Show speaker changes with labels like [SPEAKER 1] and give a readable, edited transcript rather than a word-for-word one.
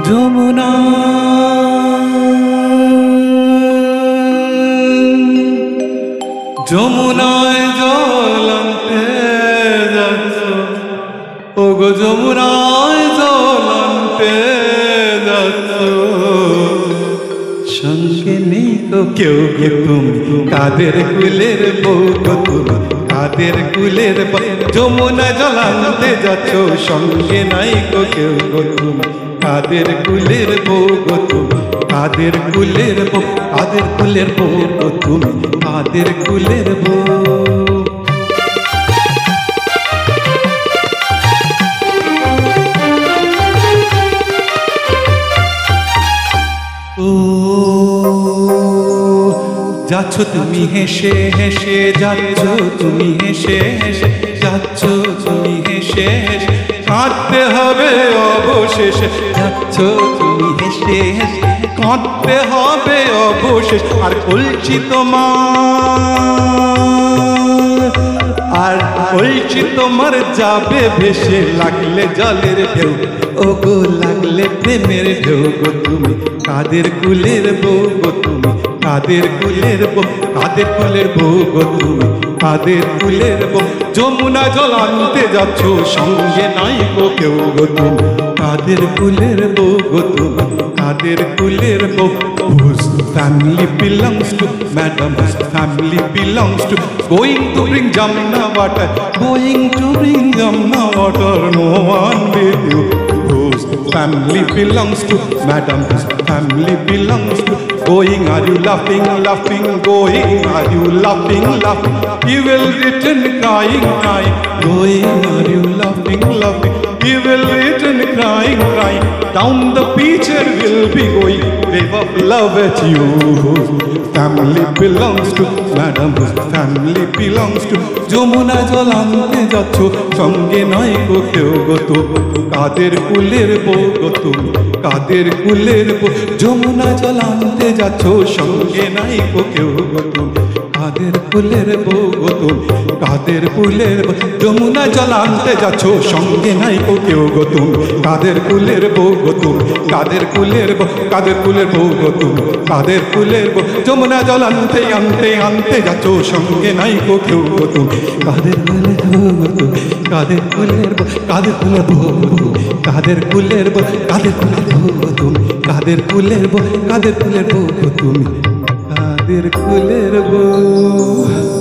[SPEAKER 1] যমুনা যমুনায় জল আনতে যাচ্ছ, ওগো যমুনায় জল আনতে যাচ্ছ, সঙ্গে নেই তো কেউ গো তুমি, কাদের কুলের বউ গো তুমি, কাদের কুলের বউ। যমুনায় জল আনতে যাচ্ছ, সঙ্গে নাই গো কেউ গো তুমি, কাদের কুলের বউ গো তুমি, কাদের কুলের বউ, কাদের কুলের বউ গো তুমি, কাদের কুলের বউ। ও যাচ্ছ তুমি হেসে হেসে, যাচ্ছ তুমি হেসে হেসে, যাচ্ছ তুমি হেসে হেসে, কাঁদতে হবে অবশেষে, যাচ্ছ তুমি হেসে হেসে, কাঁদতে হবে অবশেষ। আর বলছি তোমার, আর বলছি তোমার যাবে ভেসে, লাগলে জলের ঢেউ, ওগো লাগলে প্রেমের ঢেউ গো তুমি, কাদের কুলের বউ গো তুমি, কাদের কুলের বউ, কাদের কুলের বউ গো তুমি, কাদের কুলের বউ। যমুনা জল আনতে যাচ্ছ, সঙ্গে নাই গো কেউ গো তুমি, কাদের কুলের বউ গো তুমি, কাদের কুলের বউ। Whose family belongs to, madam, whose family belongs to, going to bring Jamna water, going to bring Jamna water, no one with you. Whose family belongs to, madam, whose family belongs to, going, are you laughing, laughing, going, are you laughing, laughing, he will return crying, crying, going, are you laughing, laughing, he will return crying, crying, down the pitcher will be going, wave of love at you. Whose family belongs to, madam, whose family belongs to, Jamuna জল আনতে যাচ্ছ, সঙ্গে নাই গো কেউ গো তুমি, কাদের কুলের বউ গো তুমি, কাদের কুলের বউ। যমুনা জল আনতে যাচ্ছ, সঙ্গে নাই গো কেউ গো তুমি, কাদের কুলের বউ গো তুমি, কাদের কুলের বউ। যমুনা জল আনতে যাচ্ছ, সঙ্গে নাই গো কেউ গো তুমি, কাদের কুলের বউ গো তুমি, কাদের কুলের বউ, কাদের কুলের বউ গো তুমি, কাদের কুলের বউ। যমুনা জল আনতে আনতে আনতে যাচ্ছ, সঙ্গে নাই গো কেউ গো তুমি, কাদের কুলের বউ গো তুমি, কাদের কুলের বউ, কাদের কুলের বউ গো তুমি, কাদের কুলের বউ, কাদের কুলের বউ গো তুমি, কাদের কুলের বউ, কাদের কুলের বউ গো তুমি, কাদের কুলের বউ।